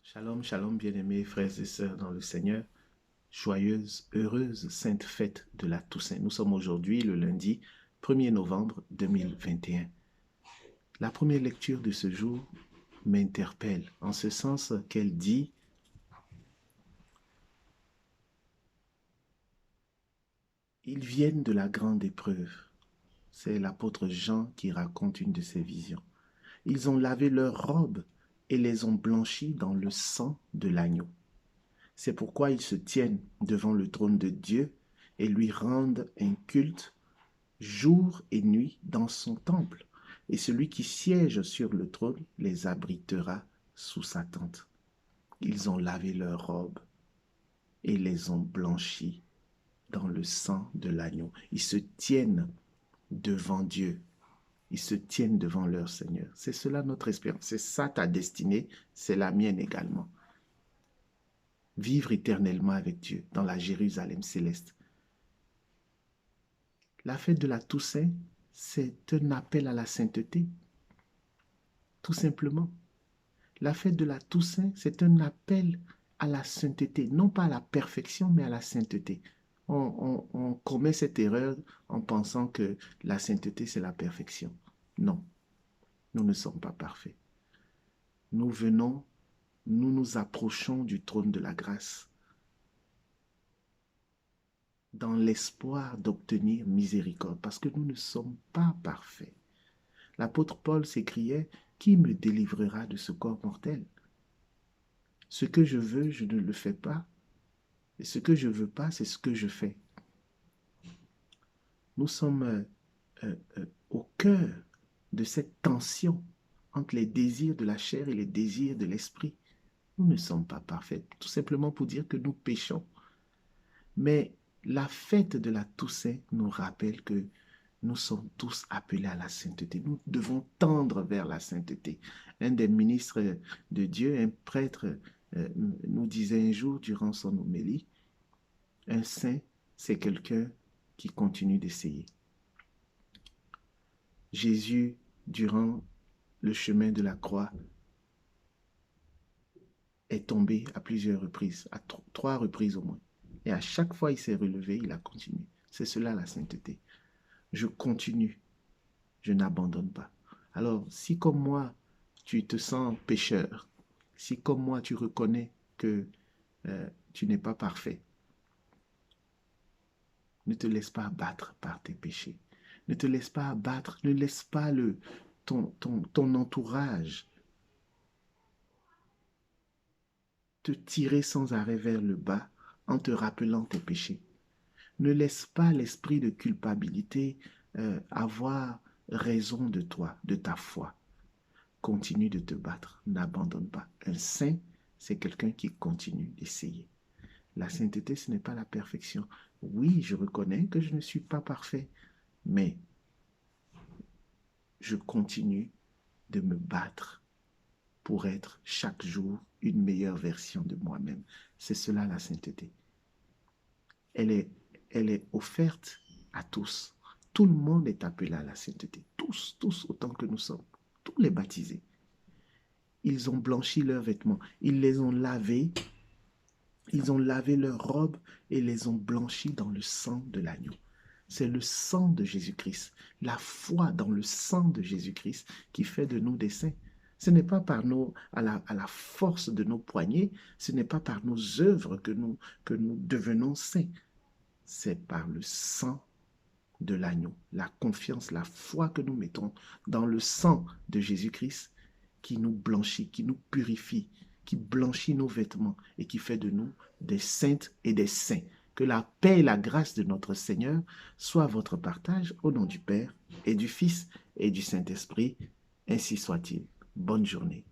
Shalom, shalom, bien-aimés frères et sœurs dans le Seigneur. Joyeuse, heureuse, sainte fête de la Toussaint. Nous sommes aujourd'hui le lundi 1er novembre 2021. La première lecture de ce jour m'interpelle en ce sens qu'elle dit: ils viennent de la grande épreuve. C'est l'apôtre Jean qui raconte une de ses visions. Ils ont lavé leurs robes et les ont blanchies dans le sang de l'agneau. C'est pourquoi ils se tiennent devant le trône de Dieu et lui rendent un culte jour et nuit dans son temple. Et celui qui siège sur le trône les abritera sous sa tente. Ils ont lavé leurs robes et les ont blanchis dans le sang de l'agneau. Ils se tiennent devant Dieu. Ils se tiennent devant leur Seigneur. C'est cela notre espérance. C'est ça ta destinée, c'est la mienne également. Vivre éternellement avec Dieu dans la Jérusalem céleste. La fête de la Toussaint, c'est un appel à la sainteté, tout simplement. La fête de la Toussaint, c'est un appel à la sainteté, non pas à la perfection, mais à la sainteté. On commet cette erreur en pensant que la sainteté, c'est la perfection. Non, nous ne sommes pas parfaits. Nous venons, nous nous approchons du trône de la grâce dans l'espoir d'obtenir miséricorde, parce que nous ne sommes pas parfaits. L'apôtre Paul s'écriait: qui me délivrera de ce corps mortel? Ce que je veux, je ne le fais pas, et ce que je ne veux pas, c'est ce que je fais. Nous sommes au cœur de cette tension entre les désirs de la chair et les désirs de l'esprit. Nous ne sommes pas parfaits, tout simplement pour dire que nous péchons. Mais la fête de la Toussaint nous rappelle que nous sommes tous appelés à la sainteté. Nous devons tendre vers la sainteté. Un des ministres de Dieu, un prêtre, nous disait un jour durant son homélie: un saint, c'est quelqu'un qui continue d'essayer. Jésus, durant le chemin de la croix, est tombé à plusieurs reprises, à trois reprises au moins. Et à chaque fois, il s'est relevé, il a continué. C'est cela la sainteté. Je continue, je n'abandonne pas. Alors, si comme moi, tu te sens pécheur, si comme moi, tu reconnais que tu n'es pas parfait, ne te laisse pas abattre par tes péchés. Ne te laisse pas abattre, ne laisse pas ton entourage te tirer sans arrêt vers le bas en te rappelant tes péchés. Ne laisse pas l'esprit de culpabilité avoir raison de toi, de ta foi. Continue de te battre, n'abandonne pas. Un saint, c'est quelqu'un qui continue d'essayer. La sainteté, ce n'est pas la perfection. Oui, je reconnais que je ne suis pas parfait, mais je continue de me battre pour être chaque jour une meilleure version de moi-même. C'est cela la sainteté. Elle est offerte à tous. Tout le monde est appelé à la sainteté. Tous, tous autant que nous sommes. Tous les baptisés. Ils ont blanchi leurs vêtements. Ils les ont lavés. Ils ont lavé leurs robes et les ont blanchis dans le sang de l'agneau. C'est le sang de Jésus-Christ, la foi dans le sang de Jésus-Christ qui fait de nous des saints. Ce n'est pas par à la force de nos poignets, ce n'est pas par nos œuvres que nous devenons saints. C'est par le sang de l'agneau, la confiance, la foi que nous mettons dans le sang de Jésus-Christ qui nous blanchit, qui nous purifie, qui blanchit nos vêtements et qui fait de nous des saintes et des saints. Que la paix et la grâce de notre Seigneur soient votre partage au nom du Père et du Fils et du Saint-Esprit. Ainsi soit-il. Bonne journée.